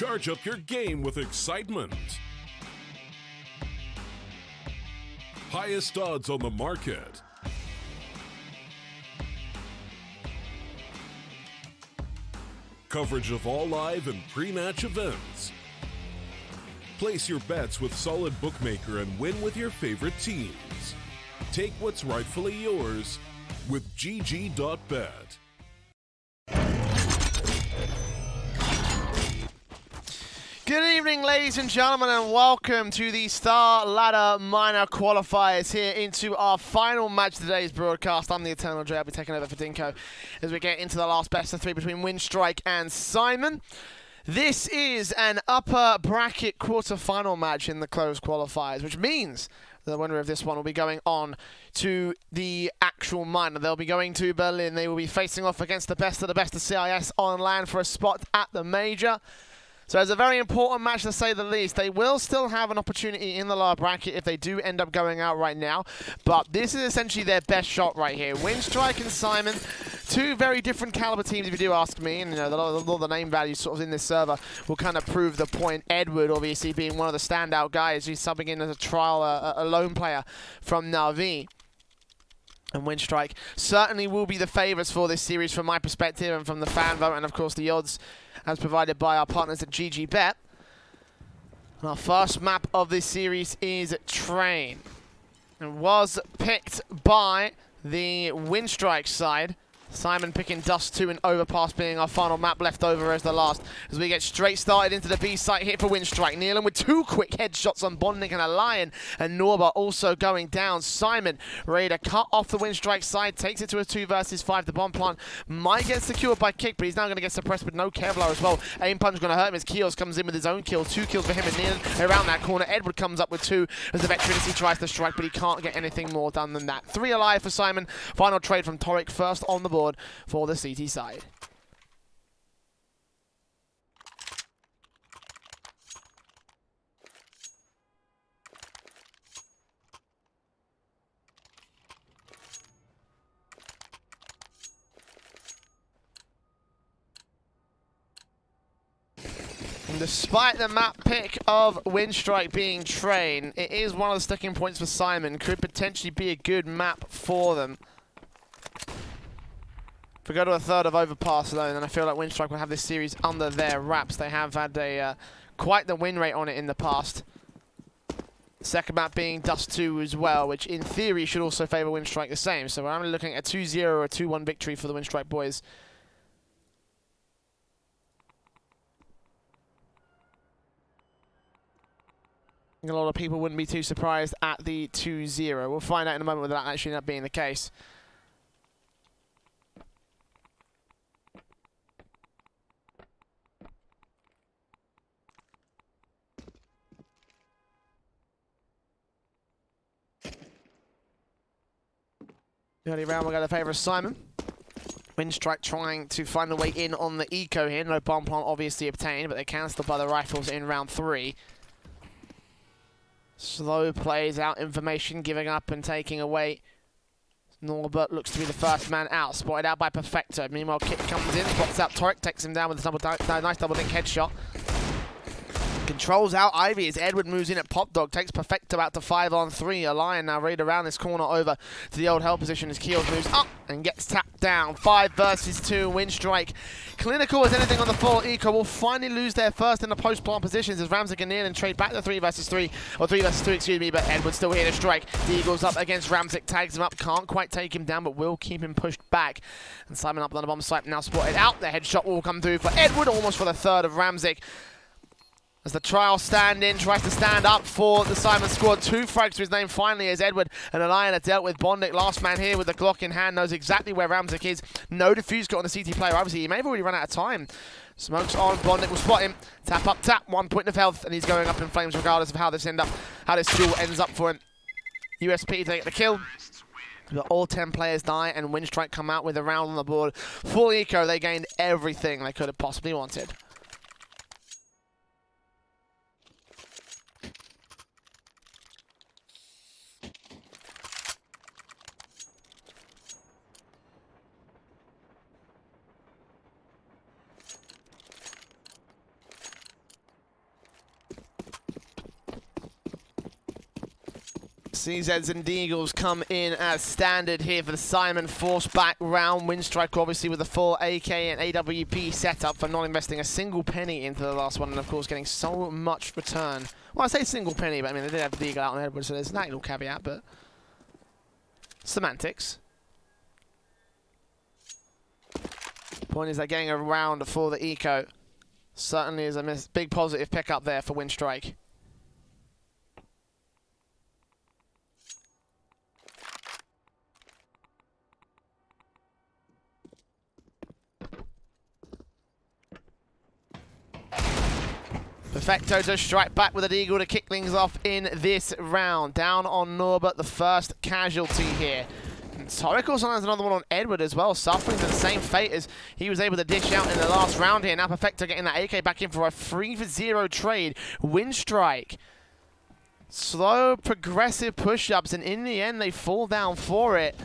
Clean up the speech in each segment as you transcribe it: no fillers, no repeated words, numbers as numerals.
Charge up your game with excitement. Highest odds on the market. Coverage of all live and pre-match events. Place your bets with Solid Bookmaker and win with your favorite teams. Take what's rightfully yours with GG.bet. Good evening, ladies and gentlemen, and welcome to the StarLadder Minor Qualifiers here into our final match of today's broadcast. I'm the Eternal J. I'll be taking over for Dinko as we get into the last best of three between Winstrike and Syman. This is an upper bracket quarter-final match in the closed qualifiers, which means the winner of this one will be going on to the actual minor. They'll be going to Berlin. They will be facing off against the best of CIS on land for a spot at the major. So it's a very important match to say the least. They will still have an opportunity in the lower bracket if they do end up going out right now. But this is essentially their best shot right here. Winstrike and Syman, two very different caliber teams if you do ask me. And you know, all the name values sort of in this server will kind of prove the point. Edward obviously being one of the standout guys. He's subbing in as a trial, a lone player from Na'Vi. And Winstrike certainly will be the favourites for this series from my perspective and from the fan vote and of course the odds as provided by our partners at GGBet. And our first map of this series is Train. And was picked by the Winstrike side. Syman picking Dust 2 and Overpass being our final map left over as the last. As we get straight started into the B site here for Winstrike. Nealon with two quick headshots on Bonding and a Lion. And Norba also going down. Syman ready to cut off the Winstrike side. Takes it to a 2 versus 5. The bomb plant might get secured by Kick, but he's now going to get suppressed with no Kevlar as well. Aim punch going to hurt him as Keels comes in with his own kill. 2 kills for him and Nealon around that corner. Edward comes up with 2 as the Vectrinity tries to strike, but he can't get anything more done than that. 3 alive for Syman. Final trade from Torek first on the board for the CT side. And despite the map pick of Winstrike being Train, it is one of the sticking points for Syman. Could potentially be a good map for them. If we go to a third of Overpass though, then I feel like Winstrike will have this series under their wraps. They have had a quite the win rate on it in the past. Second map being Dust 2 as well, which in theory should also favour Winstrike the same. So we're only looking at a 2-0 or a 2-1 victory for the Winstrike boys. I think a lot of people wouldn't be too surprised at the 2-0. We'll find out in a moment whether that actually ended up being the case. Early round will go to the favour of Syman. Winstrike trying to find a way in on the eco here. No bomb plant obviously obtained, but they can still buy the rifles in round 3. Slow plays out information, giving up and taking away. Norbert looks to be the first man out, spotted out by Perfecto. Meanwhile, Kit comes in, spots out Torek, takes him down with a nice double-dink headshot. Controls out Ivy as Edward moves in at Pop Dog, takes Perfecto out to 5-on-3. A Lion now ready around this corner over to the old hell position as Keels moves up and gets tapped down. 5 versus 2, Winstrike. Clinical as anything on the full eco will finally lose their first in the post-plant positions as Ramsey and Nealon trade back to 3 versus 3, or 3 versus 2, excuse me, but Edward's still here to strike. The Eagles up against Ramsey, tags him up, can't quite take him down, but will keep him pushed back. And Syman up on the bomb site, now spotted out. The headshot will come through for Edward, almost for the third of Ramsey. As the trial stand-in tries to stand up for the Syman squad. 2 frags to his name finally as Edward and Allian are dealt with. Bondic, last man here with the Glock in hand, knows exactly where Ramzik is. No defuse got on the CT player. Obviously, he may have already run out of time. Smokes on, Bondic will spot him. Tap up, tap, 1 point of health, and he's going up in flames regardless of how this duel ends up for him. USP to get the kill. But all 10 players die, and Winstrike come out with a round on the board. Full eco, they gained everything they could have possibly wanted. CZs and Deagles come in as standard here for the Syman force back round. Winstrike obviously with the full AK and AWP setup for not investing a single penny into the last one, and of course getting so much return. Well, I say single penny, but I mean they did have Deagle out on Edward, so there's that little caveat, but semantics. Point is they're getting around for the eco. Certainly is a big positive pickup there for Winstrike. Perfecto to strike back with an eagle to kick things off in this round. Down on Norbert, the first casualty here. And Torek also has another one on Edward as well, suffering the same fate as he was able to dish out in the last round here. Now Perfecto getting that AK back in for a 3-for-0 trade. Winstrike. Slow, progressive push-ups, and in the end they fall down for it.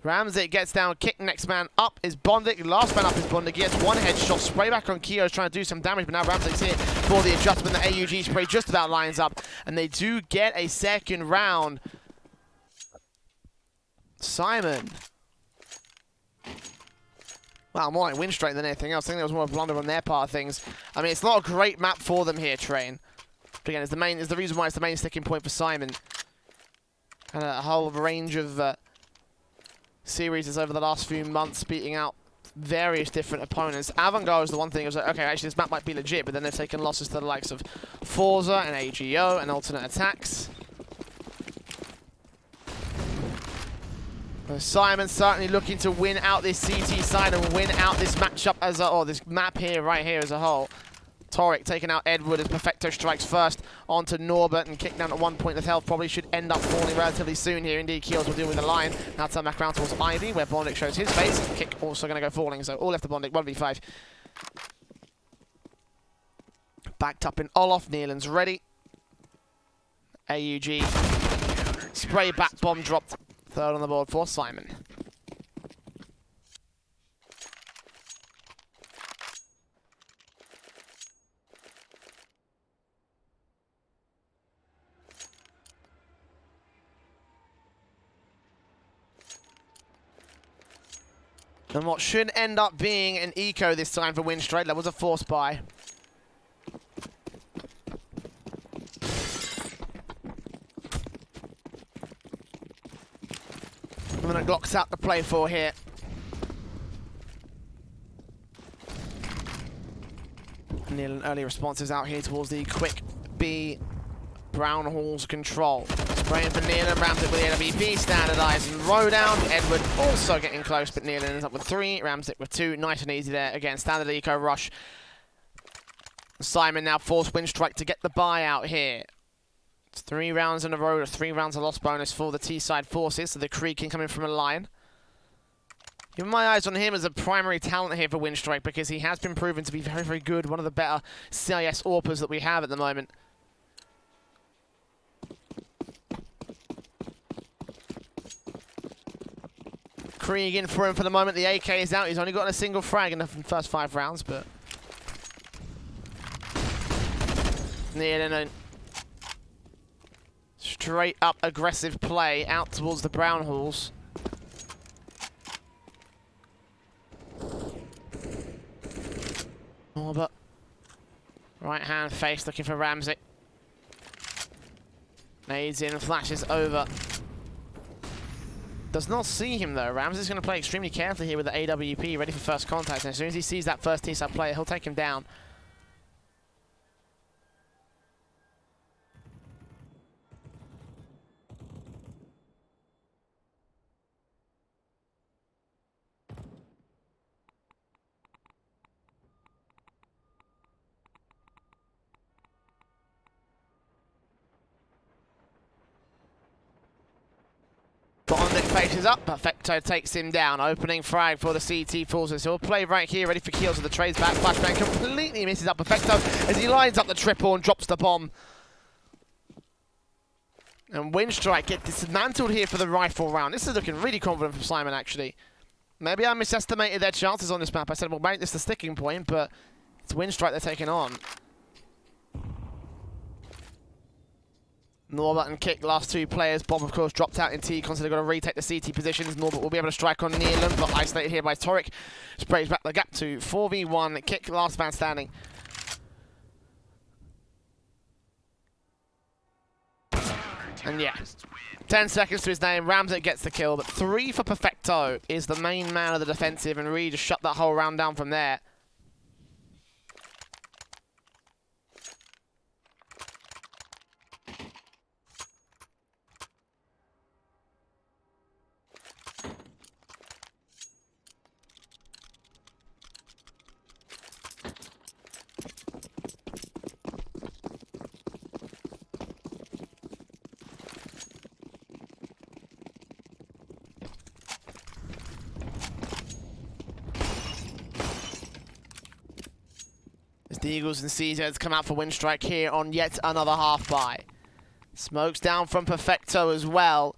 Ramsey gets down, kick, next man up is Bondik, last man up is Bondik, he gets one headshot, spray back on Kio's trying to do some damage, but now Ramsey's here for the adjustment. The AUG spray just about lines up, and they do get a second round. Syman. Well, more like Winstrike than anything else. I think there was more blunder on their part of things. I mean, it's not a great map for them here, Train. But again, it's the reason why it's the main sticking point for Syman. And a whole range of series over the last few months, beating out various different opponents. Avantgarde is the one thing. It was like, okay, actually this map might be legit, but then they've taken losses to the likes of Forza and AGO and alternate attacks. Syman certainly looking to win out this CT side and win out this matchup as or this map here, right here as a whole. Torek taking out Edward as Perfecto strikes first onto Norbert and kicked down at 1 point of health. Probably should end up falling relatively soon here. Indeed, Keels will deal with the line. Now turn back around towards Ivy, where Bondik shows his face. Kick also going to go falling, so all left to Bondik, 1v5. Backed up in Olof, Nealand's ready. AUG. Spray back, bomb dropped. Third on the board for Syman. And what should end up being an eco this time for Winstrike. That was a force buy. And then Glock's out to play for here. Neil, early responses out here towards the quick B. Brown Hall's control. Spraying for Nealand, rams it with the LVP, standardized and row down. Edward also getting close, but Nealand ends up with 3, rams it with 2. Nice and easy there. Again, standard eco rush. Syman now forced Winstrike to get the buy out here. It's 3 rounds in a row, 3 rounds of loss bonus for the T-side forces, so the Krieg can come in from a line. Keep my eyes on him as a primary talent here for Winstrike because he has been proven to be very, very good. One of the better CIS AWPers that we have at the moment. Krieg in for him for the moment. The AK is out. He's only got a single frag in the first 5 rounds, but straight up aggressive play out towards the Brown Halls. Norbert. Right hand face looking for Ramsey. Nades in, flashes over. Does not see him though. Ramsey's going to play extremely carefully here with the AWP, ready for first contact. And as soon as he sees that first T-side player, he'll take him down. Bondik faces up, Perfecto takes him down. Opening frag for the CT forces. He'll play right here, ready for Keels with the trades back. Flashbang completely misses up Perfecto as he lines up the triple and drops the bomb. And Winstrike get dismantled here for the rifle round. This is looking really confident from Syman, actually. Maybe I misestimated their chances on this map. I said, we'll make this the sticking point, but it's Winstrike they're taking on. Norbert and Kick, last two players. Bomb, of course, dropped out in T-Con, so they've got to retake the CT positions. Norbert will be able to strike on Neelan, but isolated here by Torek. Sprays back the gap to 4v1. Kick, last man standing. And yeah, 10 seconds to his name. Ramsek gets the kill, but 3 for Perfecto is the main man of the defensive, and really just shut that whole round down from there. The Eagles and CZs come out for Winstrike here on yet another half buy. Smokes down from Perfecto as well.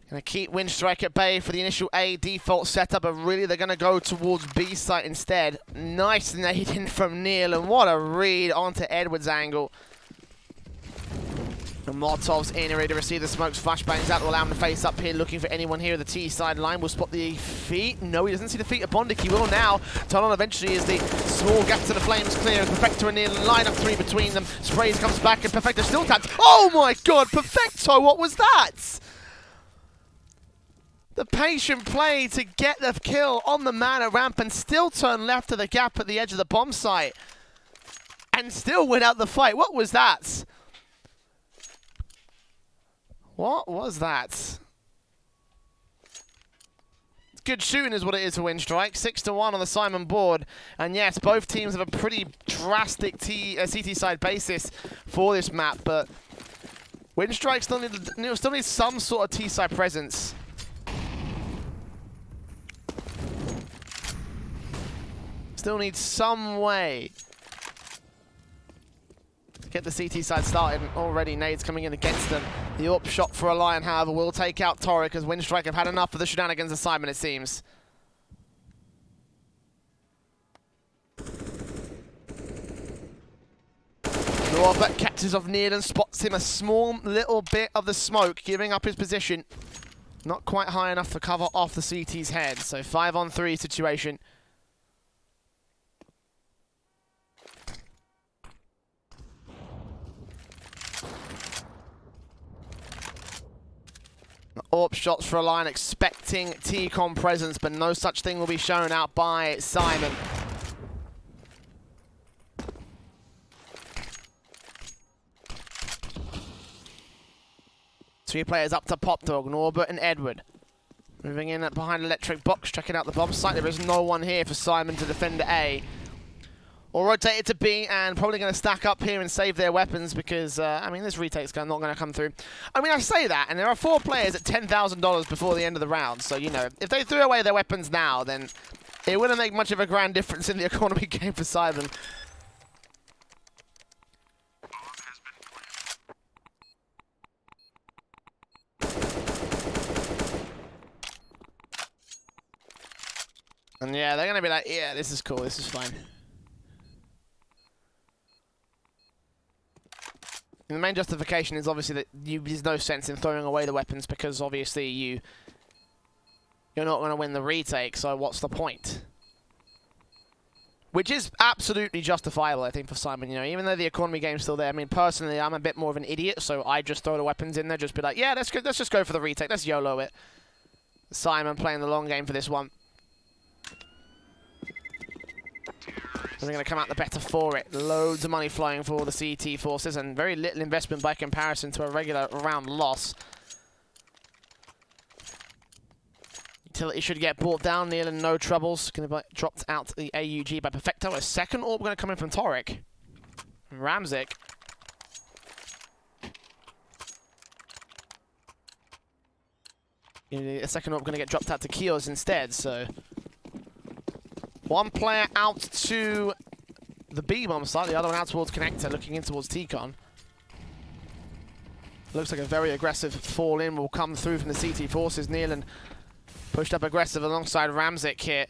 Gonna keep Winstrike at bay for the initial A default setup, but really they're gonna go towards B site instead. Nice nade in from Neil, and what a read onto Edwards' angle. The Molotov's in, ready to receive the smokes. Flashbangs out to allow him to face up here, looking for anyone here at the T side line. Will spot the feet. No, he doesn't see the feet of Bondic. He will now. Turn on eventually as the small gap to the flames clear. Perfecto and Neil line up 3 between them. Sprays comes back and Perfecto still tapped. Oh my god, Perfecto, what was that? The patient play to get the kill on the mana ramp and still turn left to the gap at the edge of the bomb site. And still win out the fight. What was that? What was that? Good shooting is what it is for Winstrike. 6-1 on the Syman board. And yes, both teams have a pretty drastic CT side basis for this map, but Winstrike still needs some sort of T side presence. Still needs some way to get the CT side started, and already nades coming in against them. The AWP shot for a Lion, however, will take out Torek, as Winstrike have had enough of the shenanigans of Syman, it seems. Norbert catches off Neil and spots him a small little bit of the smoke, giving up his position. Not quite high enough to cover off the CT's head, so 5-on-3 situation. AWP shots for a line, expecting T-Con presence, but no such thing will be shown out by Syman. Three players up to Pop Dog, Norbert and Edward. Moving in behind electric box, checking out the bomb site. There is no one here for Syman to defend A. Or rotate it to B, and probably going to stack up here and save their weapons because, I mean, this retake's not going to come through. I mean, I say that, and there are 4 players at $10,000 before the end of the round. So, you know, if they threw away their weapons now, then it wouldn't make much of a grand difference in the economy game for Syman. And yeah, they're going to be like, yeah, this is cool, this is fine. And the main justification is obviously that there's no sense in throwing away the weapons because obviously you're not going to win the retake, so what's the point? Which is absolutely justifiable, I think, for Syman. You know, even though the economy game's still there. I mean, personally, I'm a bit more of an idiot, so I just throw the weapons in there, just be like, yeah, let's just go for the retake, let's YOLO it. Syman playing the long game for this one. They're going to come out the better for it. Loads of money flowing for the CT forces and very little investment by comparison to a regular round loss. Utility should get brought down. Neil in no troubles. Going to be dropped out the AUG by Perfecto. A second AWP going to come in from Torek. Ramsek. A second AWP going to get dropped out to Kios instead, so... One player out to the B bomb site, the other one out towards Connector, looking in towards T-Con. Looks like a very aggressive fall in will come through from the CT forces. Neelan pushed up aggressive alongside Ramsek here.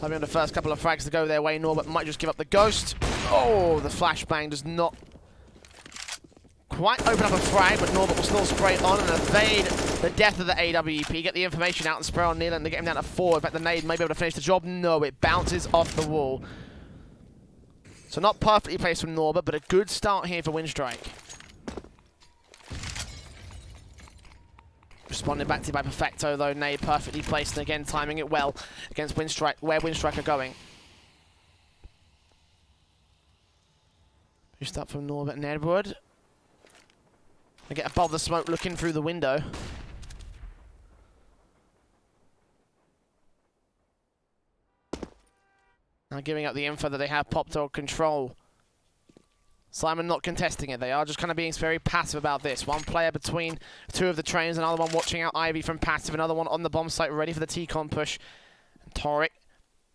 Having the first couple of frags to go their way. Norbert might just give up the ghost. Oh, the flashbang does not quite open up a frag, but Norbert will still spray on and evade the death of the AWP. Get the information out and spray on Neil and get him down to 4. In fact, the nade may be able to finish the job. No, it bounces off the wall. So not perfectly placed from Norbert, but a good start here for Winstrike. Responded back to by Perfecto, though. Nade perfectly placed, and again timing it well against Winstrike, where Winstrike are going. Pushed up from Norbert and Edward. They get above the smoke looking through the window. Now giving up the info that they have Pop Dog control. Syman not contesting it. They are just kind of being very passive about this. One player between two of the trains, another one watching out Ivy from passive, another one on the bomb site ready for the T-con push. And Torek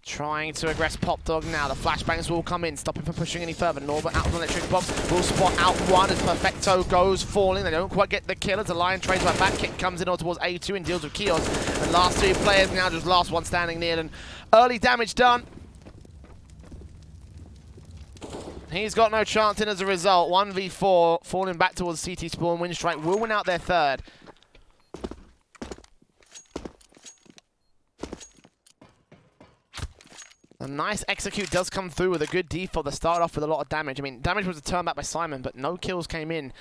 trying to aggress Pop Dog now. The flashbangs will come in, stop him from pushing any further. Norbert out of the electric box will spot out one as Perfecto goes falling. They don't quite get the kill as the Lion trades by back kick, comes in towards A2 and deals with Kios. And last two players now, just last one standing near, and early damage done. He's got no chance in as a result. 1v4, falling back towards CT spawn. Winstrike will win out their third. A nice execute does come through with a good default that started off with a lot of damage. I mean, damage was a turn back by Syman, but no kills came in.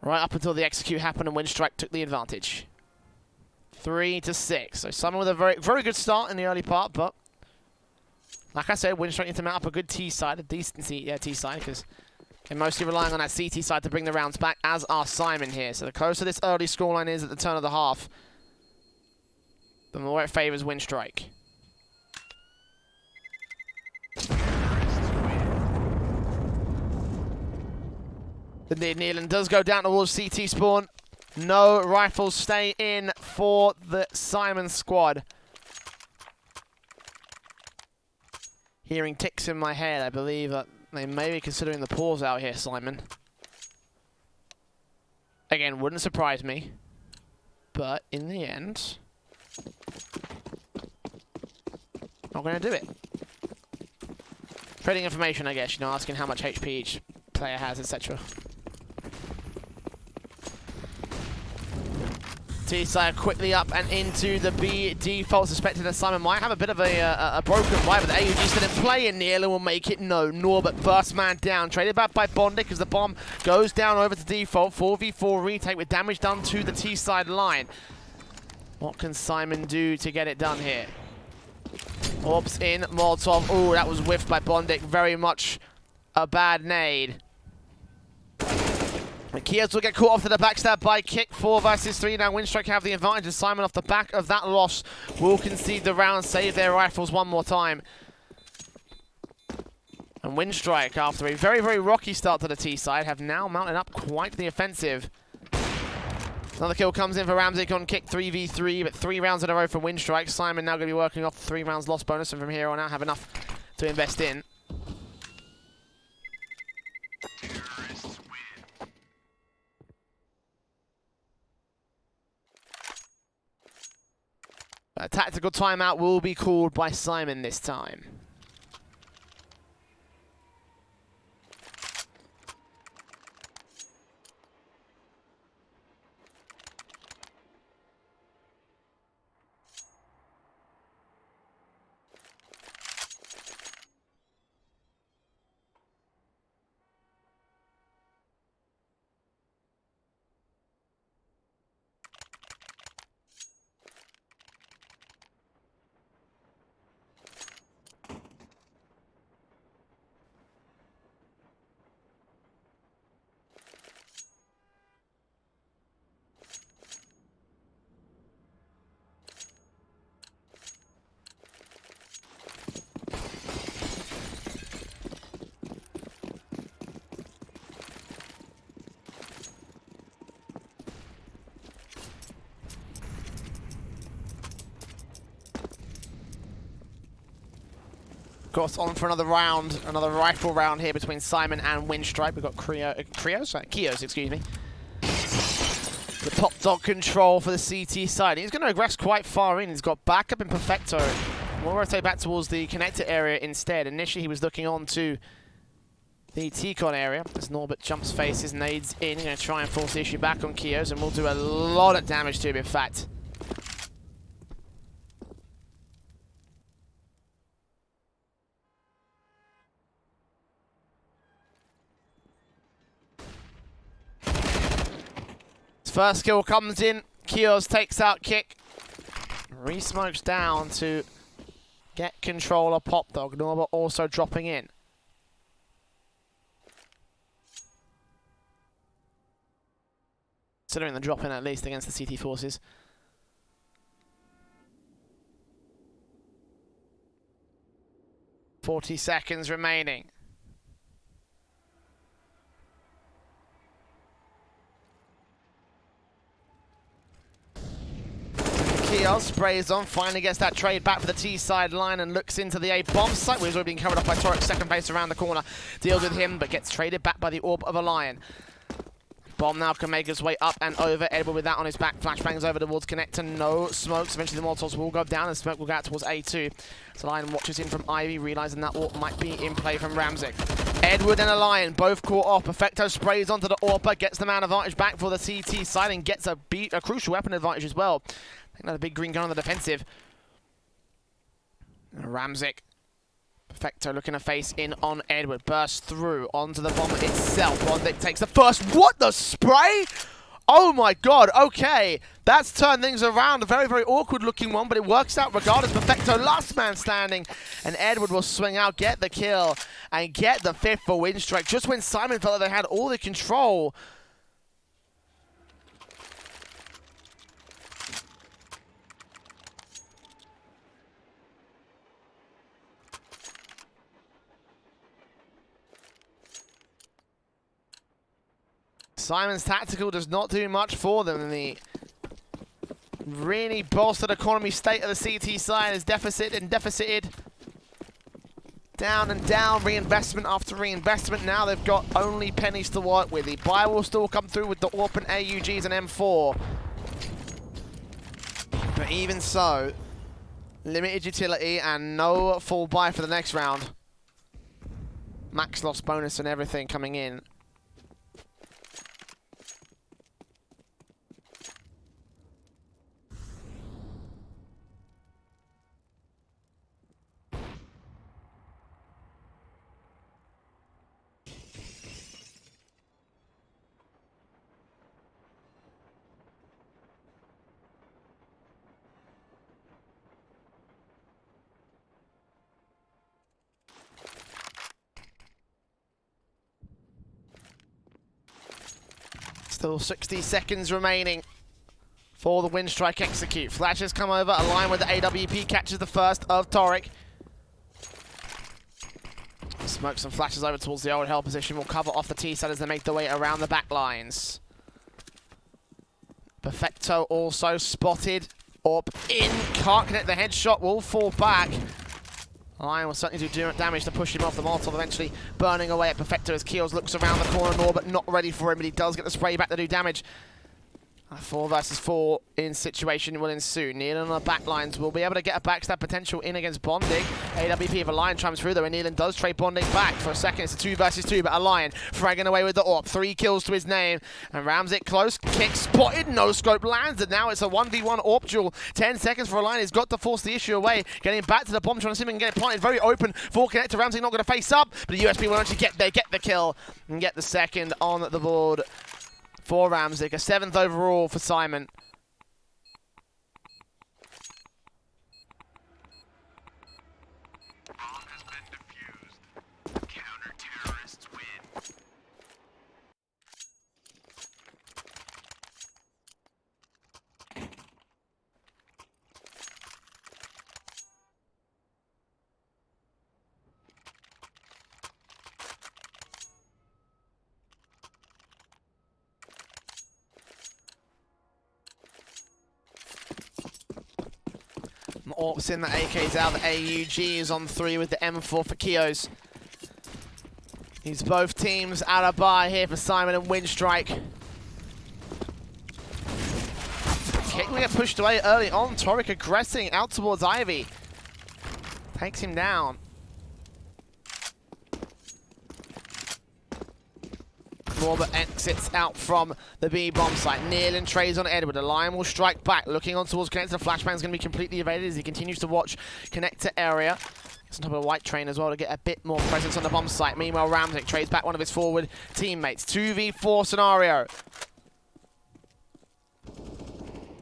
Right up until the execute happened and Winstrike took the advantage. 3-6. So Syman with a very good start in the early part, but like I said, Winstrike need to mount up a good T side, a decent T side, because they're mostly relying on that CT side to bring the rounds back, as are Syman here. So the closer this early scoreline is at the turn of the half, the more it favours Winstrike. The Nealon does go down towards CT spawn. No rifles stay in for the Syman squad. Hearing ticks in my head, I believe that they may be considering the pause out here, Syman. Again, wouldn't surprise me. But in the end, not going to do it. Trading information, I guess, you know, asking how much HP each player has, etc. T-side quickly up and into the B default, suspecting that Syman might have a bit of a broken vibe, but the AUG still in play, and Nearly will make it. No, Norbert first man down, traded back by Bondic as the bomb goes down over to default. 4v4 retake with damage done to the T-side line. What can Syman do to get it done here? Orbs in, Molotov. Oh, that was whiffed by Bondic. Very much a bad nade. And Kios will get caught off to the backstab by kick. 4 versus 3. Now Winstrike have the advantage, and Syman off the back of that loss will concede the round, save their rifles one more time. And Winstrike, after a very rocky start to the T side, have now mounted up quite the offensive. Another kill comes in for Ramzik on kick 3v3, but 3 rounds in a row for Winstrike. Syman now going to be working off the 3 rounds lost bonus, and from here on out have enough to invest in. A tactical timeout will be called by Syman this time. Of course, on for another round, another rifle round here between Syman and Winstrike. We've got Kios, excuse me. The Pop Dog control for the CT side. He's going to aggress quite far in. He's got backup in Perfecto. We'll rotate back towards the connector area instead. Initially, he was looking on to the T-con area as Norbert jumps faces, nades in, going to try and force the issue back on Kios, and will do a lot of damage to him, in fact. His first kill comes in, Kios takes out Kick, re-smokes down to get control of Pop Dog, Norbert also dropping in. Considering the drop in at least against the CT forces. "40 seconds remaining. Kios sprays on, finally gets that trade back for the T side line and looks into the A bomb site, which has already been covered up by Torek, second base around the corner. Deals with him, but gets traded back by the Orb of a Lion. Bomb now can make his way up and over. Edward with that on his back. Flashbangs over towards Connector. No smokes. Eventually the Molotovs will go down and smoke will go out towards A2. So Lion watches in from Ivy, realizing that AWP might be in play from Ramzik. Edward and a Lion both caught off. Perfecto sprays onto the AWPer, gets the man advantage back for the CT side and gets a crucial weapon advantage as well. I think another big green gun on the defensive. Ramzik. Perfecto looking to face in on Edward. Bursts through onto the bomb itself. Bondic takes the first. What the spray? Oh my god, okay. That's turned things around. A very, very awkward looking one, but it works out regardless. Perfecto, last man standing. And Edward will swing out, get the kill, and get the 5th for Winstrike. Just when Syman felt like they had all the control. Syman's tactical does not do much for them, and the really bolstered economy state of the CT side is deficited. Down and down, reinvestment after reinvestment. Now they've got only pennies to work with. The buy will still come through with the AWP and AUGs and M4. But even so, limited utility and no full buy for the next round. Max loss bonus and everything coming in. Still 60 seconds remaining for the Winstrike execute. Flashes come over, align with the AWP, catches the first of Torek. Smokes and flashes over towards the old hell position. Will cover off the T side as they make their way around the back lines. Perfecto also spotted. Up in, can't connect the headshot, will fall back. Lion will certainly do damage to push him off. The Molotov eventually burning away at Perfecto as Keels looks around the corner. Norbert not ready for him, but he does get the spray back to do damage. A 4 versus 4 in situation will ensue. Nealon on the back lines will be able to get a backstab potential in against Bonding. AWP of a Lion trams through though, and Nealon does trade Bonding back. For a second, it's a 2 versus 2, but a Lion fragging away with the AWP. 3 kills to his name, and rams it close. Kick spotted, no scope lands, and now it's a 1v1 AWP duel. 10 seconds for a Lion. He's got to force the issue away. Getting back to the bomb, trying to see if he can get it planted. Very open for Connector. Ramsey not going to face up, but the USP will actually get the kill and get the second on the board for Ramzik. A 7th overall for Syman. AWP's in, the AK's out, the AUG is on 3 with the M4 for Kios. These both teams out of buy here for Syman and Winstrike. Kick will get pushed away early on. Torek aggressing out towards Ivy. Takes him down. Norbert exits out from the B bomb site. Nealon trades on Edward. The Lion will strike back. Looking on towards Connector. The flashbang's going to be completely evaded as he continues to watch Connector area. It's on top of a white train as well to get a bit more presence on the bomb site. Meanwhile, Ramsek trades back one of his forward teammates. 2v4 scenario.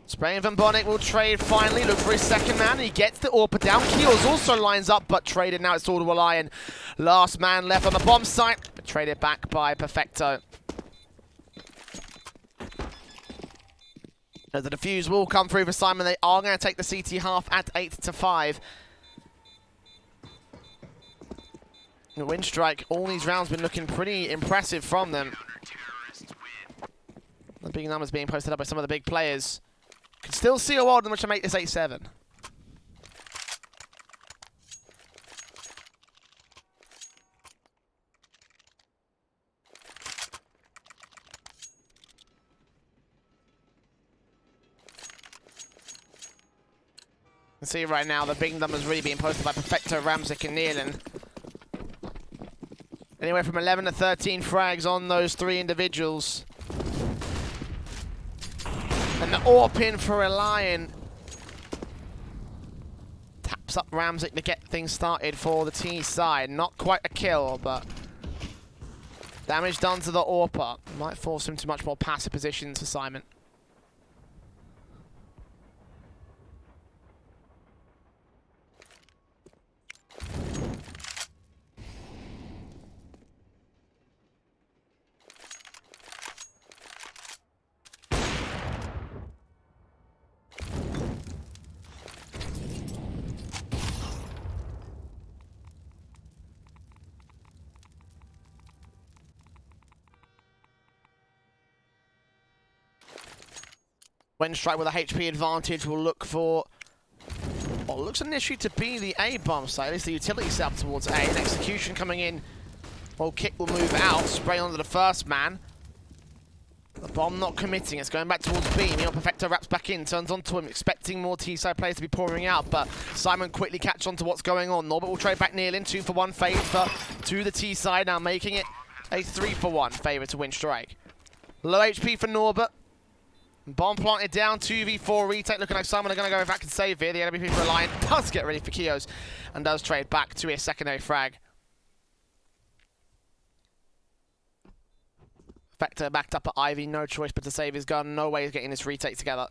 Spraying Van Bonnick will trade finally. Look for his second man. He gets the AWP down. Keels also lines up, but traded. Now it's all to a Lion. Last man left on the bomb site. But traded back by Perfecto. As the defuse will come through for Syman. They are going to take the CT half at 8-5. The Winstrike, all these rounds been looking pretty impressive from them. The big numbers being posted up by some of the big players. Can still see a world in which I make this 8-7. You can see right now the big numbers really being posted by Perfecto, Ramsek and Nealon. Anywhere from 11 to 13 frags on those three individuals. And the AWP in for a Lion. Taps up Ramsek to get things started for the T side. Not quite a kill, but damage done to the AWPer. Might force him to much more passive positions for Syman. Winstrike with a HP advantage will look for what looks initially to be the A bomb site, at least the utility set up towards A. An execution coming in. Well, kick will move out, spray onto the first man. The bomb not committing, it's going back towards B. Neil Perfecto wraps back in, turns onto him, expecting more T-side players to be pouring out, but Syman quickly catch on to what's going on. Norbert will trade back Nealon, 2-for-1 favor to the T-side, now making it a 3-for-1 favor to Winstrike. Low HP for Norbert. Bomb planted down, 2v4 retake. Looking like Syman are going to go back and save here. The enemy for Lion does get ready for Kios and does trade back to his secondary frag. Vector backed up at Ivy, no choice but to save his gun. No way he's getting this retake together.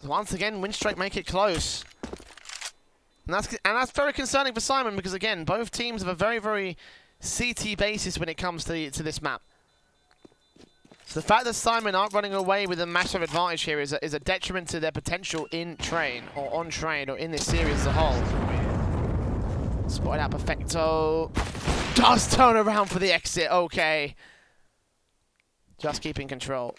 So once again, Winstrike make it close. And that's very concerning for Syman because, again, both teams have a very, very CT basis when it comes to this map. So the fact that Syman aren't running away with a massive advantage here is a detriment to their potential in train, or on train, or in this series as a whole. Spotted out Perfecto. Does turn around for the exit, okay. Just keeping control.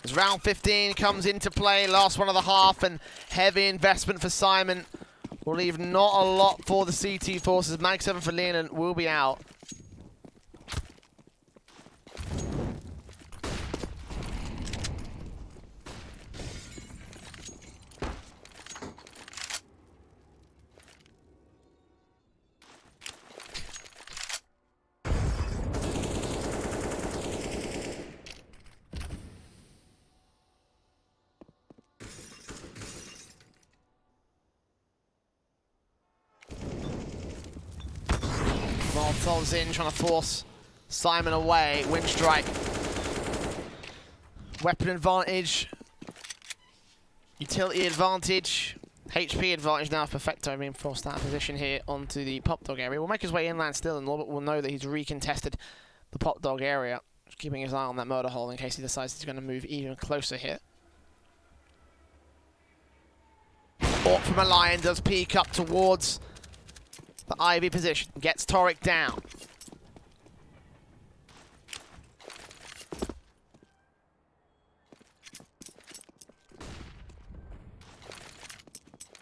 As round 15 comes into play, last one of the half, and heavy investment for Syman will leave not a lot for the CT forces. Mag 7 for Leon will be out. Molotov's in, trying to force Syman away. Winstrike. Weapon advantage. Utility advantage. HP advantage now. Perfecto being forced out of position here onto the pop dog area. Will make his way inland still, and Norbert will know that he's recontested the pop dog area. Just keeping his eye on that murder hole in case he decides he's going to move even closer here. Orc from a Lion does peek up towards the Ivy position. Gets Torek down.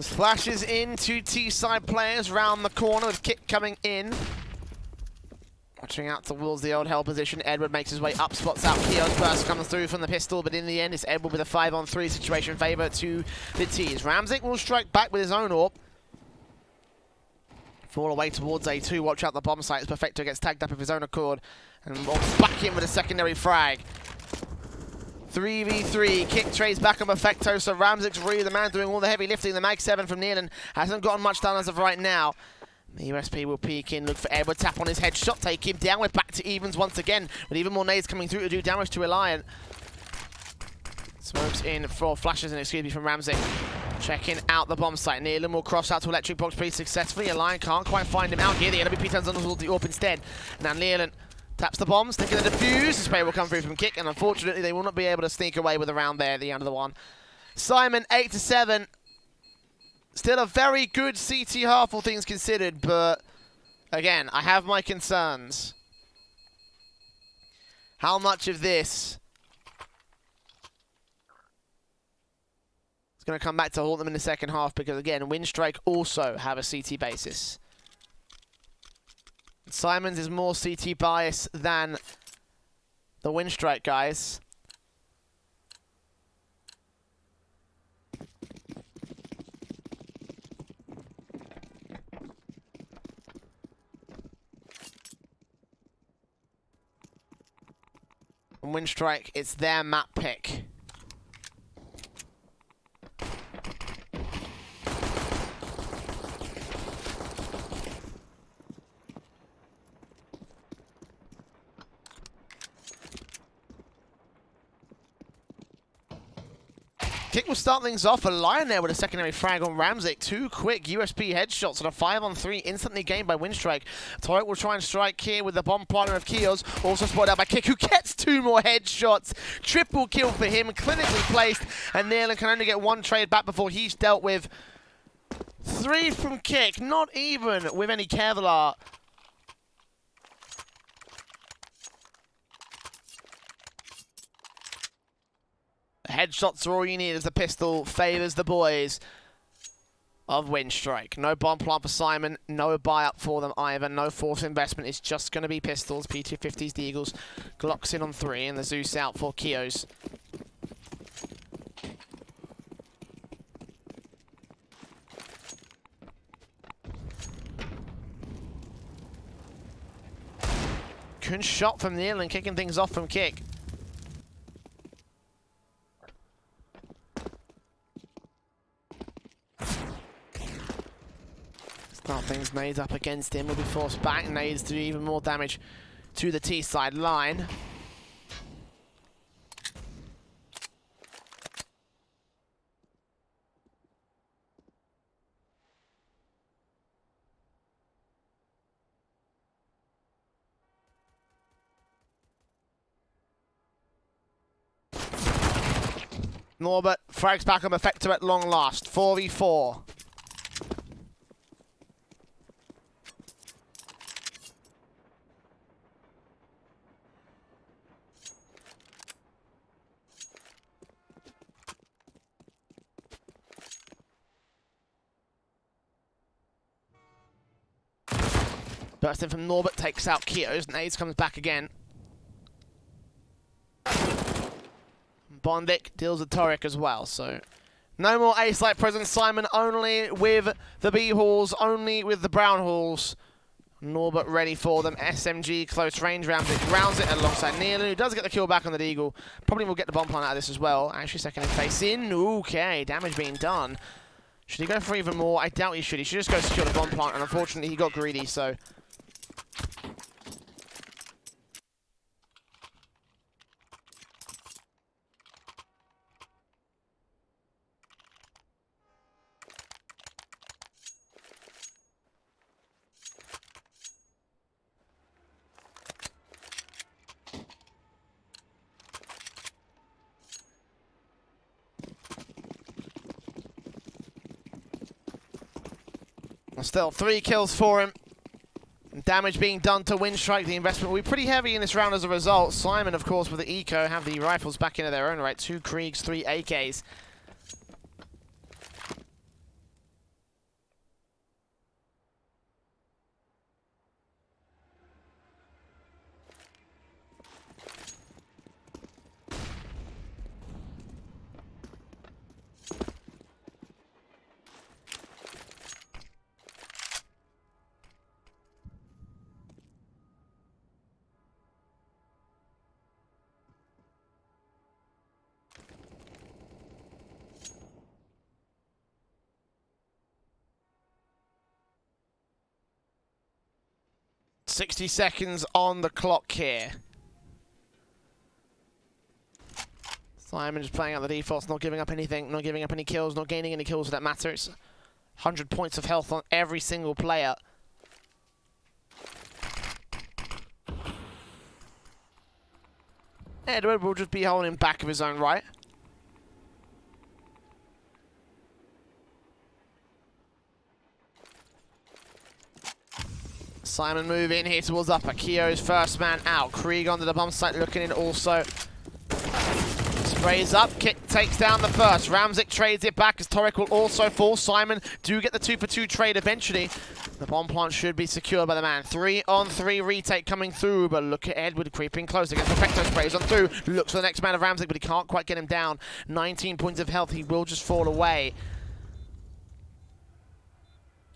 Flashes in, two T-side players round the corner with kick coming in. Watching out towards the old hell position. Edward makes his way up, spots out Keo's burst, comes through from the pistol, but in the end, it's Edward with a 5-on-3 situation favour to the T's. Ramzik will strike back with his own AWP. Fall away towards A2. Watch out the bomb site as Perfecto gets tagged up of his own accord. And back in with a secondary frag. 3v3. Kick trades back on Perfecto, so Ramzik's really the man doing all the heavy lifting. The Mag 7 from Nealon hasn't gotten much done as of right now. The USP will peek in, look for Edward, tap on his headshot, take him down. We're back to evens once again, with even more nades coming through to do damage to Eliant. Smokes in for flashes, and excuse me, from Ramzik. Checking out the bomb site. Nealon will cross out to Electric Box pretty successfully. Eliant can't quite find him out here. The LWP turns on towards the AWP instead. Now Nealon taps the bombs, thinking the defuse. The spray will come through from Kick, and unfortunately they will not be able to sneak away with a round there at the end of the one. Syman 8-7. Still a very good CT half, all things considered, but again, I have my concerns. How much of this is going to come back to haunt them in the second half? Because again, Winstrike also have a CT basis. Syman's is more CT bias than the Winstrike guys. And Winstrike, it's their map pick. Kick will start things off. A Lion there with a secondary frag on Ramzik. Two quick USP headshots on a 5-on-3 instantly gained by Winstrike. Torek will try and strike here with the bomb partner of Keos. Also spotted out by Kick, who gets two more headshots. Triple kill for him, clinically placed. And Nealon can only get one trade back before he's dealt with 3 from Kick. Not even with any Kevlar. Headshots are all you need as the pistol favours the boys of Winstrike. No bomb plant for Syman, no buy up for them either, no force investment. It's just going to be pistols. P250s, the Eagles. Glocks in on 3 and the Zeus out for Keos. Good shot from Nealon, kicking things off from Kick. Things nades up against him, will be forced back. Nades to do even more damage to the T side line. Norbert frags back on Perfecto at long last. 4v4. Burst in from Norbert, takes out Keos. Nades comes back again. Bondic deals with Torek as well, so no more ace-like presence. Syman only with the B-Halls, only with the Brown Halls. Norbert ready for them. SMG close range rounds it alongside Nealon, who does get the kill back on the Deagle. Probably will get the bomb plant out of this as well. Actually, second in face in. Okay, damage being done. Should he go for even more? I doubt he should. He should just go secure the bomb plant, and unfortunately he got greedy, so still 3 kills for him. Damage being done to Winstrike. The investment will be pretty heavy in this round as a result. Syman, of course, with the eco, have the rifles back into their own right. 2 Kriegs, 3 AKs. 60 seconds on the clock here. Syman just playing out the defaults, not giving up anything, not giving up any kills, not gaining any kills for that matter. It's 100 points of health on every single player. Edward will just be holding back of his own right. Syman move in here towards upper. Keo's first man out. Krieg onto the bomb site looking in also. Sprays up. Kick takes down the first. Ramzik trades it back as Torek will also fall. Syman do get the 2-for-2 trade eventually. The bomb plant should be secured by the man. 3-on-3 retake coming through, but look at Edward creeping close against Perfecto. Sprays on through. Looks for the next man of Ramzik, but he can't quite get him down. 19 points of health. He will just fall away.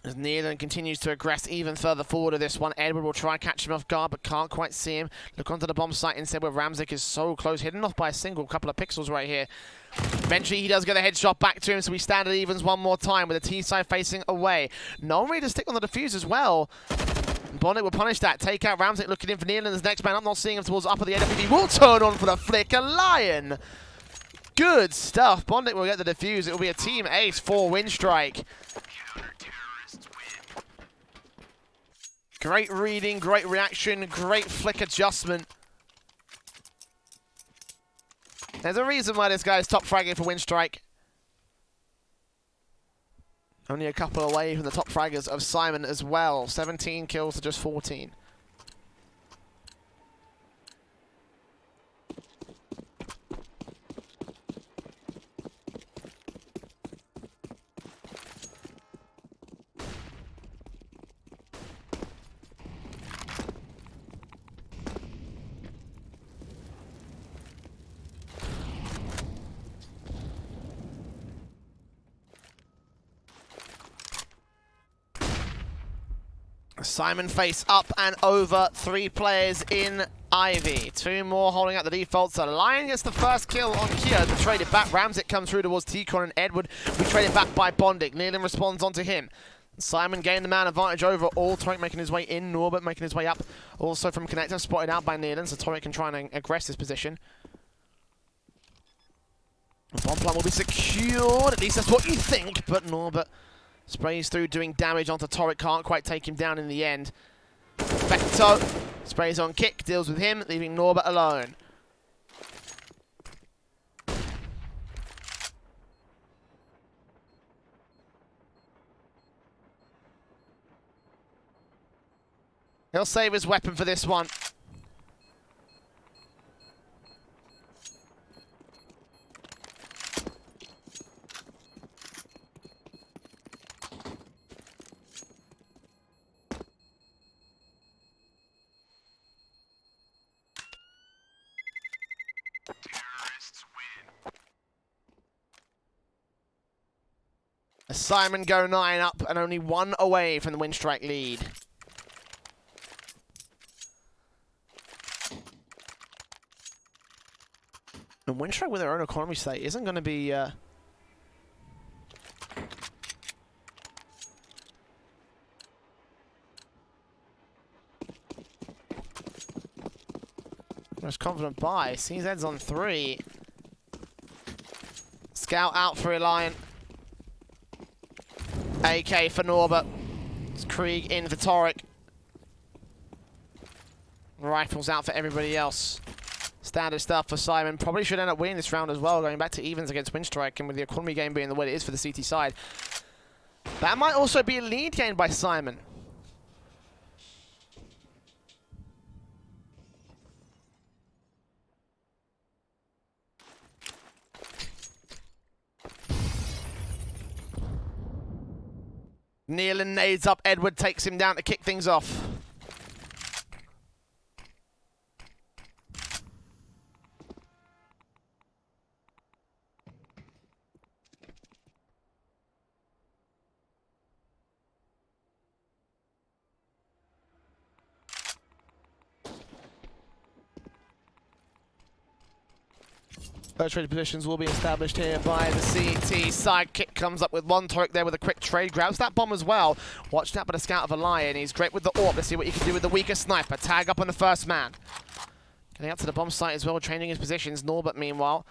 As Nealon continues to aggress even further forward of this one, Edward will try and catch him off guard, but can't quite see him. Look onto the bomb site instead where Ramzik is so close, hidden off by a single couple of pixels right here. Eventually he does get a headshot back to him, so we stand at evens one more time with the T side facing away. No one really to stick on the defuse as well. Bonnet will punish that. Take out Ramzik looking in for Nealon as next man up, not seeing him towards upper. The NFPD will turn on for the flicker. Lion! Good stuff. Bonnet will get the defuse. It will be a team ace for Winstrike. Great reading, great reaction, great flick adjustment. There's a reason why this guy is top fragging for Winstrike. Only a couple away from the top fraggers of Syman as well. 17 kills to just 14. Syman face up and over. 3 players in Ivy. 2 more holding out the default. So Lion gets the first kill on Keo to trade it back. Ramzik comes through towards T-Con and Edward. We trade it back by Bondic. Nealon responds onto him. Syman gained the man advantage over all. Torek making his way in. Norbert making his way up. Also from Connector, spotted out by Nealon, so Torek can try and aggress his position. The bomb plant will be secured. At least that's what you think. But Norbert sprays through, doing damage onto Torek. Can't quite take him down in the end. Perfecto sprays on Kick, deals with him, leaving Norbert alone. He'll save his weapon for this one. Syman go 9 up and only 1 away from the Winstrike lead. And Winstrike with their own economy state isn't going to be... most confident buy. CZ's on 3. Scout out for Reliant. AK for Norbert. It's Krieg in for Torek. Rifles out for everybody else. Standard stuff for Syman. Probably should end up winning this round as well, going back to evens against Winstrike, and with the economy game being the way it is for the CT side. That might also be a lead gained by Syman. Nealon nades up, Edward takes him down to kick things off. Trade positions will be established here by the CT. Sidekick comes up with one Torek there with a quick trade. Grabs that bomb as well. Watch out by the scout of a Lion. He's great with the AWP. Let's see what he can do with the weaker sniper. Tag up on the first man. Getting up to the bomb site as well, training his positions. Norbert, meanwhile,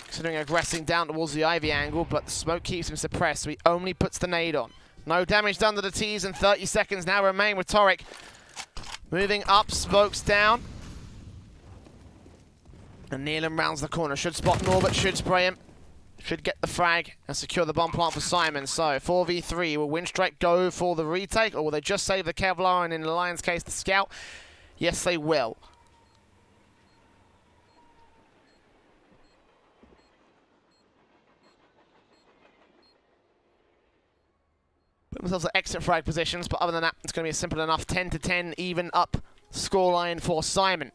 considering aggressing down towards the Ivy angle, but the smoke keeps him suppressed, so he only puts the nade on. No damage done to the T's, and 30 seconds now remain with Torek. Moving up, smokes down. And Nealon rounds the corner. Should spot Norbert, should spray him. Should get the frag and secure the bomb plant for Syman. So, 4v3. Will Winstrike go for the retake, or will they just save the Kevlar and in the Lion's case, the scout? Yes, they will. Put themselves at exit frag positions, but other than that, it's going to be a simple enough 10-10 even up scoreline for Syman.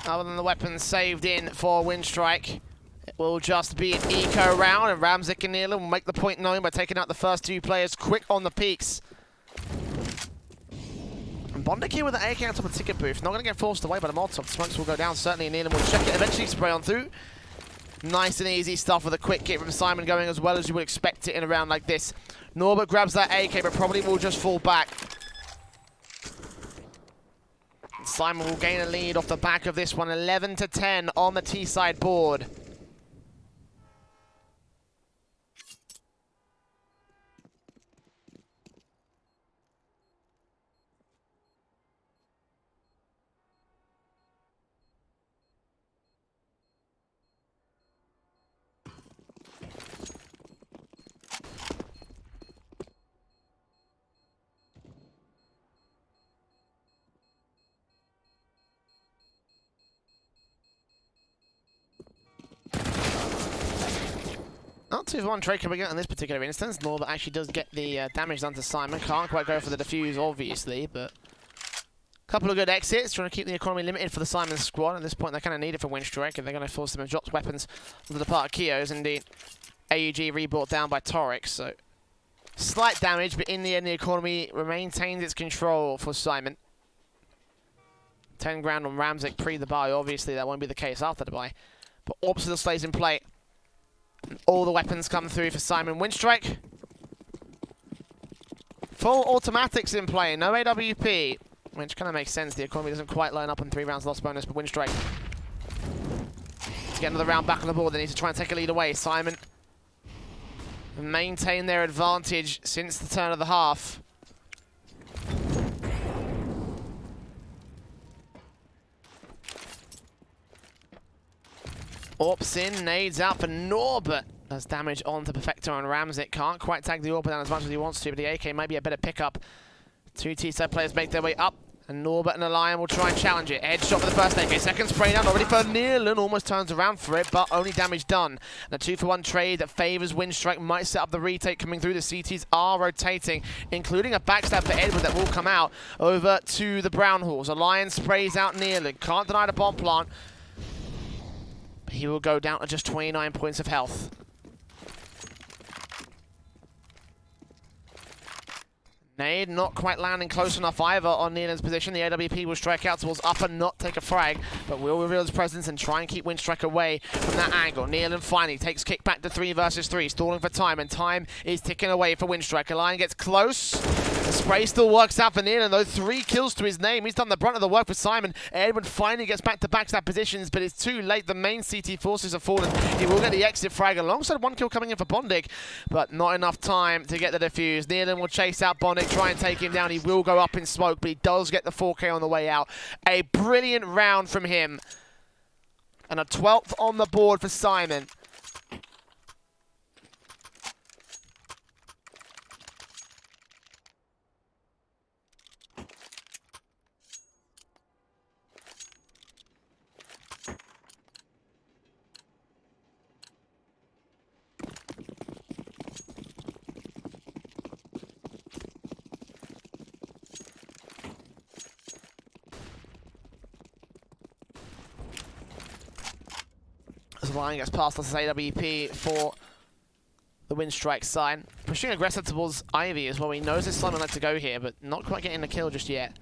Other than the weapons saved in for Winstrike, it will just be an eco round, and Ramzik and Nealon will make the point known by taking out the first two players quick on the peaks. And Bondic here with the AK on top of the ticket booth. Not going to get forced away by the Molotov. Smokes will go down, certainly, and Nealon will check it, eventually spray on through. Nice and easy stuff with a quick hit from Syman, going as well as you would expect it in a round like this. Norbert grabs that AK, but probably will just fall back. Syman will gain a lead off the back of this one, 11-10 on the T-side board. Not 2-for-1 trade coming out in this particular instance. Norbert actually does get the damage done to Syman. Can't quite go for the defuse, obviously, but a couple of good exits. Trying to keep the economy limited for the Syman squad. At this point, they kind of need it for Winstrike if they're going to force them to drop weapons onto the part of Kios. Indeed, AUG rebrought down by Torek, so slight damage, but in the end, the economy maintains its control for Syman. 10 grand on Ramzik pre the buy. Obviously, that won't be the case after the buy. But AWP still stays in play. And all the weapons come through for Syman. Winstrike. Full automatics in play. No AWP. Which kind of makes sense. The economy doesn't quite line up on 3 rounds lost bonus, but Winstrike. To get another round back on the board, they need to try and take a lead away. Syman maintain their advantage since the turn of the half. AWP's in, nades out for Norbert. Does damage onto Perfecto and Ramzik. Can't quite tag the AWP down as much as he wants to, but the AK might be a better pickup. Two T-side players make their way up, and Norbert and the Lion will try and challenge it. Edge shot for the first AK. Second spray down, already for Nealon. Almost turns around for it, but only damage done. And a 2-for-1 trade that favours Winstrike might set up the retake coming through. The CTs are rotating, including a backstab for Edward that will come out over to the Brown Halls. A Lion sprays out Nealon. Can't deny the bomb plant. He will go down to just 29 points of health. Nade not quite landing close enough either on Nealon's position. The AWP will strike out towards up and not take a frag, but will reveal his presence and try and keep Winstrike away from that angle. Nealon finally takes kick back to 3 versus 3, stalling for time, and time is ticking away for Winstrike. A Lion gets close. The spray still works out for Nealon, though. 3 kills to his name. He's done the brunt of the work for Syman. Edward finally gets back to backstab positions, but it's too late. The main CT forces have fallen. He will get the exit frag alongside 1 kill coming in for Bondic, but not enough time to get the defuse. Nealon will chase out Bondic, try and take him down. He will go up in smoke, but he does get the 4K on the way out. A brilliant round from him. And a 12th on the board for Syman. As the line gets past, this is AWP for the Winstrike side. Pushing aggressive towards Ivy as well. He knows his Syman like to go here, but not quite getting the kill just yet.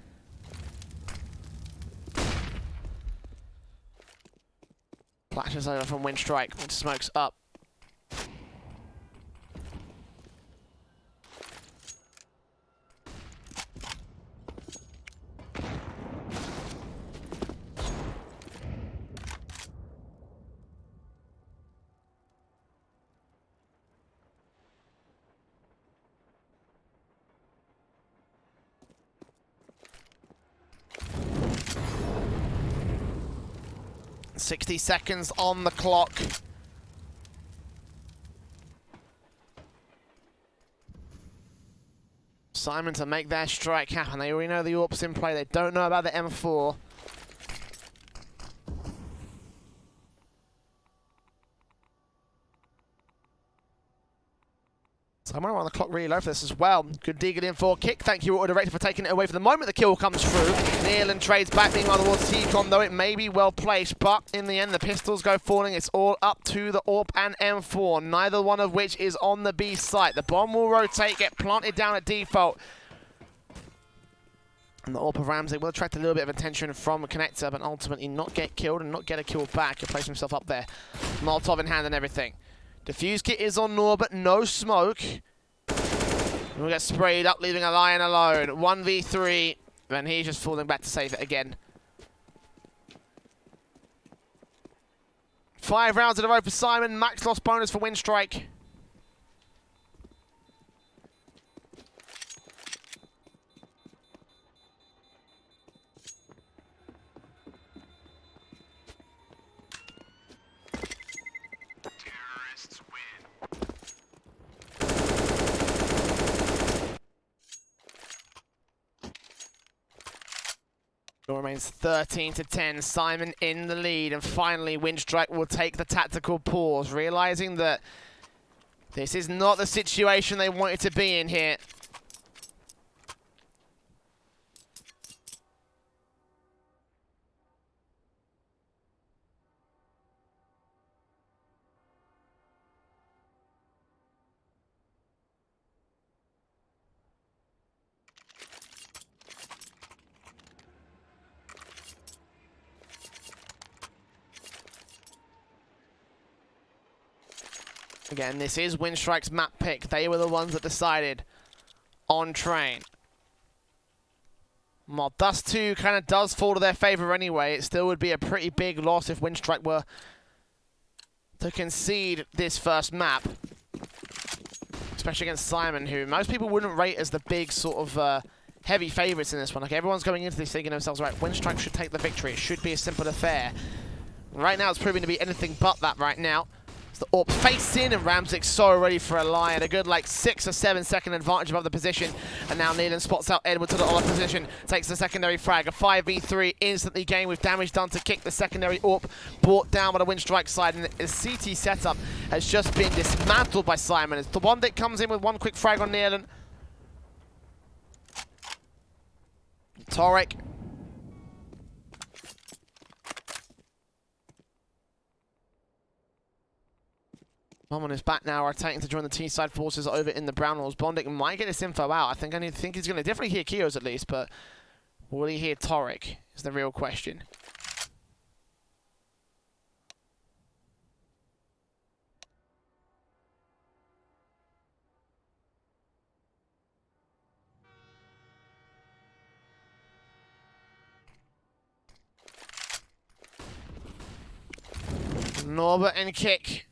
Flashes over from Winstrike, which smokes up. .60 seconds on the clock. Syman to make their strike happen. They already know the AWP's in play. They don't know about the M4. Somewhere on the clock really low for this as well. Good Deagle in for a kick. Thank you, Auto Director, for taking it away for the moment the kill comes through. Nealon trades back, meanwhile towards T-Con, though it may be well placed, but in the end the pistols go falling. It's all up to the AWP and M4, neither one of which is on the B site. The bomb will rotate, get planted down at default. And the AWP of Ramsey will attract a little bit of attention from a connector, but ultimately not get killed and not get a kill back. He'll place himself up there. Molotov in hand and everything. Defuse kit is on Noor, but no smoke. We'll get sprayed up, leaving a Lion alone. 1v3, and he's just falling back to save it again. 5 rounds in a row for Syman. Max loss bonus for Winstrike. It remains 13-10. Syman in the lead, and finally Winstrike will take the tactical pause, realizing that this is not the situation they wanted to be in here. Again, this is Winstrike's map pick. They were the ones that decided on train. While Dust 2 kind of does fall to their favor anyway, it still would be a pretty big loss if Winstrike were to concede this first map. Especially against Syman, who most people wouldn't rate as the big sort of heavy favorites in this one. Like, everyone's going into this thinking to themselves, right, Winstrike should take the victory. It should be a simple affair. Right now, it's proving to be anything but that right now. The AWP face in, and Ramzik's so ready for a Lion. A good like 6 or 7 second advantage above the position. And now Nealon spots out Edward to the Ola position. Takes the secondary frag. A 5v3 instantly gained with damage done to kick the secondary AWP. Brought down by the Winstrike side. And the CT setup has just been dismantled by Syman. As the one that comes in with 1 quick frag on Nealon. Torek. Mom on his back now, rotating to join the T-side forces over in the brown walls. Bondic might get this info out. I think he's going to definitely hear Kios at least, but will he hear Torek is the real question. Norbert and Kick.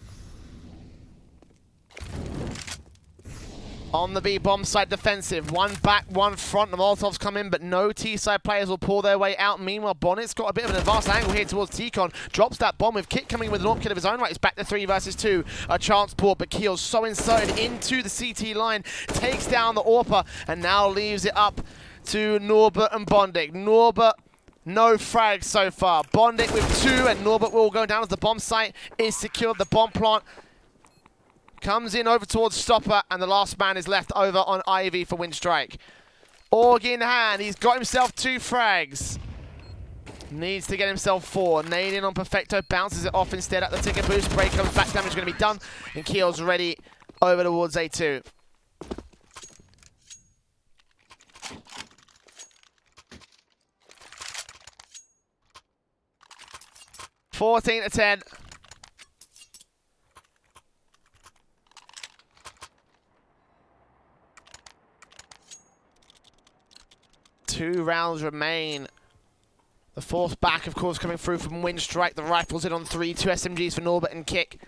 On the B bomb side defensive. One back, one front. The Molotovs come in, but no T-side players will pull their way out. Meanwhile, Bonnet's got a bit of an advanced angle here towards T-Con. Drops that bomb with Kick coming with an AWP kill of his own right. It's back to 3 versus 2. A chance port, but Keel's so inserted into the CT line. Takes down the AWPer and now leaves it up to Norbert and Bondik. Norbert, no frags so far. Bondik with 2, and Norbert will go down as the bomb site is secured. The bomb plant comes in over towards Stopper, and the last man is left over on Ivy for Winstrike. Org in hand, he's got himself 2 frags. Needs to get himself 4. Nade in on Perfecto, bounces it off instead at the ticket boost. Break comes back, damage going to be done, and Keel's ready over towards A2. (14-10). 2 rounds remain. The fourth back, of course, coming through from Winstrike. The rifles in on 3. 2 SMGs for Norbert and Kick.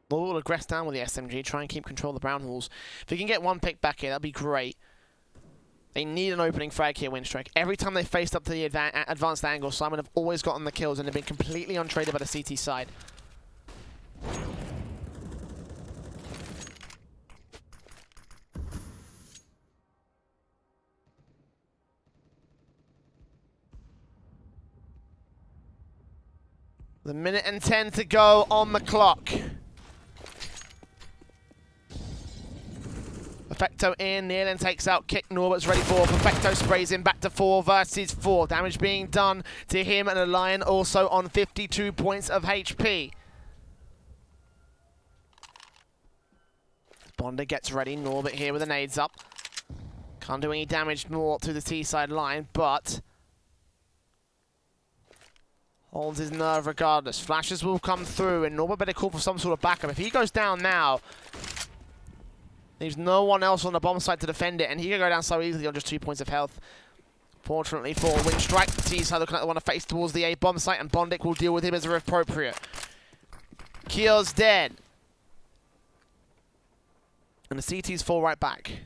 Will aggress down with the SMG, try and keep control of the brown halls. If we can get 1 pick back here, that'd be great. They need an opening frag here, Winstrike. Every time they faced up to the advanced angle, Syman have always gotten the kills and have been completely untraded by the CT side. The 1:10 to go on the clock. Perfecto in, Nealon takes out Kick, Norbert's ready for. Perfecto sprays in back to 4 versus 4. Damage being done to him, and a Lion also on 52 points of HP. Bonder gets ready, Norbert here with the nades up. Can't do any damage more to the T-side line, but holds his nerve regardless. Flashes will come through, and Norbert better call for some sort of backup. If he goes down now, there's no one else on the bomb site to defend it, and he can go down so easily on just 2 points of health. Fortunately for Winstrike, the T-side looking like they want to face towards the A bomb site, and Bondik will deal with him as appropriate. Keel's dead. And the CTs fall right back.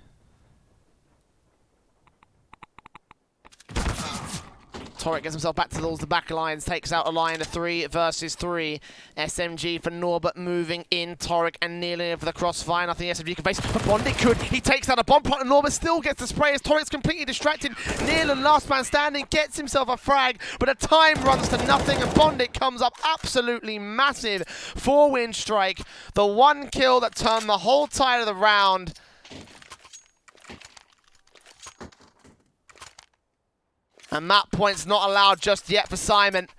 Torek gets himself back towards the back lines, takes out a line to 3 versus 3. SMG for Norbert moving in. Torek and Nealon for the crossfire. Nothing SMG can face, but Bondik could. He takes out a bomb plot, and Norbert still gets the spray as Torek's completely distracted. Nealon, last man standing, gets himself a frag, but a time runs to nothing, and Bondik comes up absolutely massive for Winstrike. The 1 kill that turned the whole tide of the round. And map points not allowed just yet for Syman.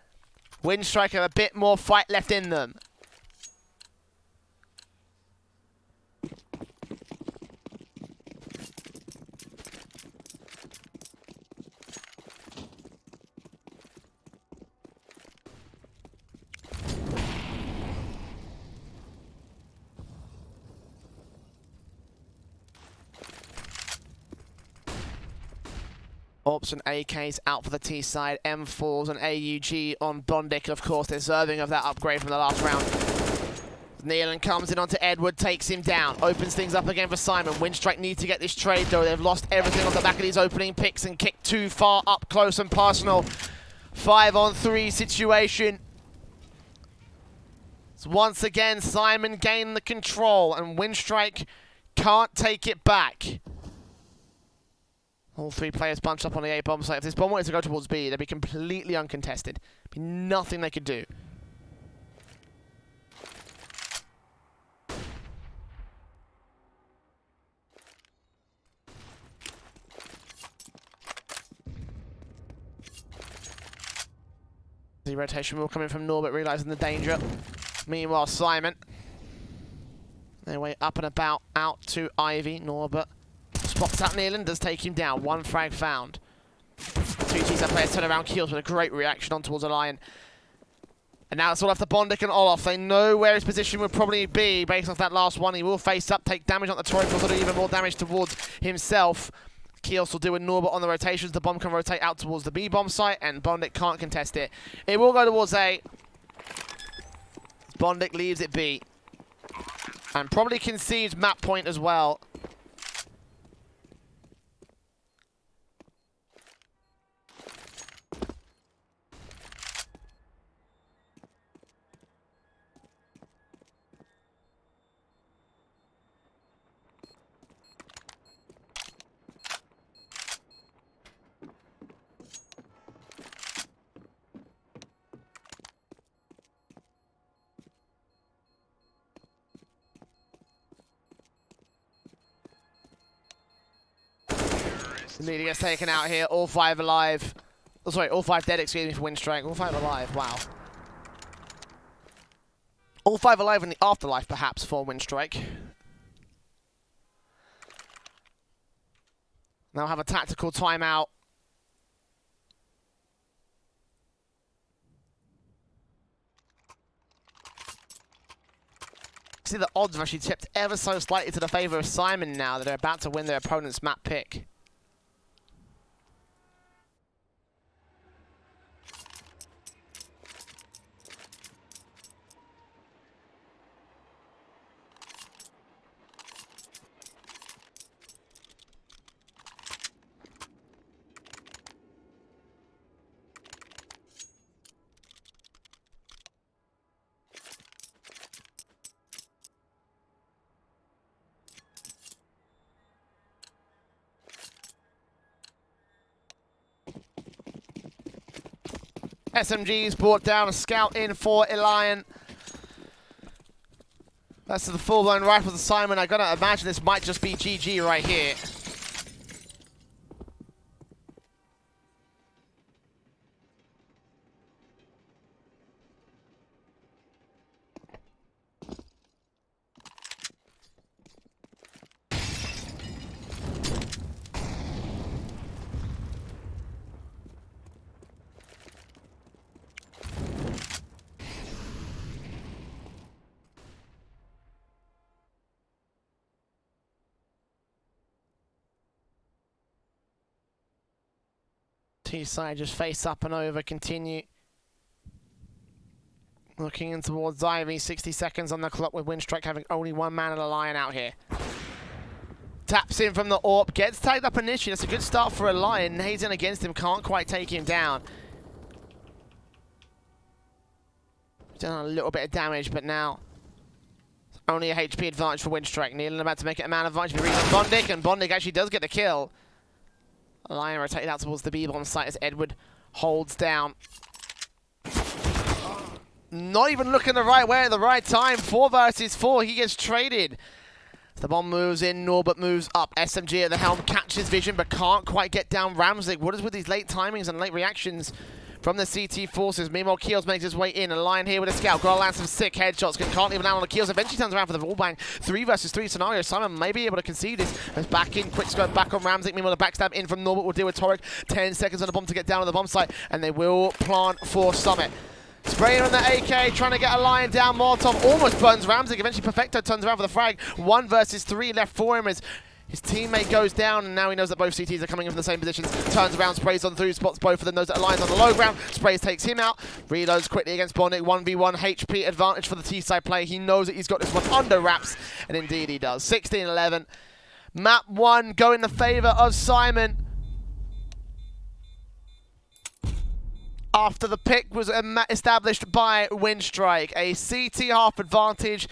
Winstrike have a bit more fight left in them. AWPs and AKs out for the T side, M4s and AUG on Bondik, of course, deserving of that upgrade from the last round. Nealon comes in onto Edward, takes him down, opens things up again for Syman. Winstrike need to get this trade though. They've lost everything on the back of these opening picks and kicked too far up close and personal. 5-on-3 situation. So once again, Syman gained the control and Winstrike can't take it back. All 3 players bunched up on the A bomb site. If this bomb wanted to go towards B, they'd be completely uncontested. Be nothing they could do. The rotation will come in from Norbert, realising the danger. Meanwhile, Syman, their way up and about, out to Ivy. Norbert spots out Nealon, does take him down. 1 frag found. 2 T-side players turn around, kills with a great reaction on towards a Lion. And now it's all after Bondic and Olaf. They know where his position would probably be based off that last one. He will face up, take damage on the turret, but do even more damage towards himself. Kios will do a Norbert on the rotations. The bomb can rotate out towards the B-bomb site, and Bondic can't contest it. It will go towards A. Bondic leaves it B. And probably concedes map point as well. Immediately gets taken out here. All 5 alive. Oh, sorry, all 5 dead, excuse me, for Winstrike. All 5 alive. Wow. All 5 alive in the afterlife, perhaps, for Winstrike. Now have a tactical timeout. See, the odds have actually tipped ever so slightly to the favor of Syman now that they're about to win their opponent's map pick. SMG's brought down, a scout in for Elian. That's the full-blown rifle to Syman. I gotta imagine this might just be GG right here. T-side just face up and over, continue. Looking in towards Ivy, 60 seconds on the clock with Winstrike having only 1 man and a lion out here. Taps in from the AWP, gets tagged up initially. That's a good start for a lion. Nades in against him, can't quite take him down. Done a little bit of damage, but now only a HP advantage for Winstrike. Nealon about to make it a man advantage, but reads on Bondic, and Bondic actually does get the kill. Lion rotated out towards the B-bomb site as Edward holds down. Not even looking the right way at the right time. 4 versus 4. He gets traded. The bomb moves in. Norbert moves up. SMG at the helm catches vision but can't quite get down Ramsey. What is with these late timings and late reactions from the CT forces? Meanwhile, Keels makes his way in. A Lion here with a scout. Gotta land some sick headshots. Can't even land on the Keels. Eventually turns around for the wall bang. 3 versus 3 scenario. Syman may be able to concede this. As back in. Quick scope back on Ramsey. Meanwhile, the backstab in from Norbert will deal with Torek. 10 seconds on the bomb to get down on the bomb site. And they will plant for Summit. Spraying on the AK, trying to get a Lion down. Molotov almost burns Ramsey. Eventually, Perfecto turns around for the frag. 1 versus 3 left for him as his teammate goes down, and now he knows that both CTs are coming in from the same positions. Turns around, sprays on through, spots both of them, knows that Lion's on the low ground. Sprays takes him out. Reloads quickly against Bondic. 1v1 HP advantage for the T-side play. He knows that he's got this one under wraps, and indeed he does. 16-11. Map 1 go in the favor of Syman. After the pick was established by Winstrike. A CT half advantage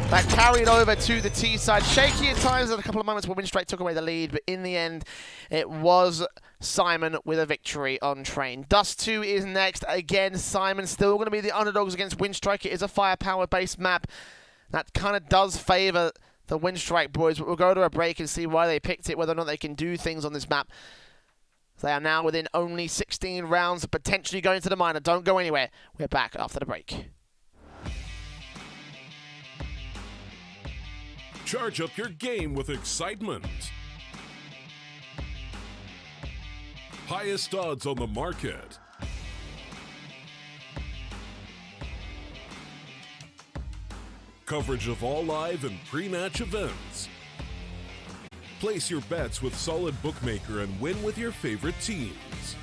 that carried over to the T side. Shaky at times at a couple of moments where Winstrike took away the lead, but in the end, it was Syman with a victory on train. Dust 2 is next. Again, Syman still going to be the underdogs against Winstrike. It is a firepower-based map. That kind of does favor the Winstrike boys, but we'll go to a break and see why they picked it, whether or not they can do things on this map. They are now within only 16 rounds, potentially going to the minor. Don't go anywhere. We're back after the break. Charge up your game with excitement. Highest odds on the market. Coverage of all live and pre-match events. Place your bets with Solid Bookmaker and win with your favorite teams.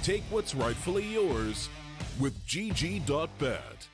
Take what's rightfully yours with GG.bet.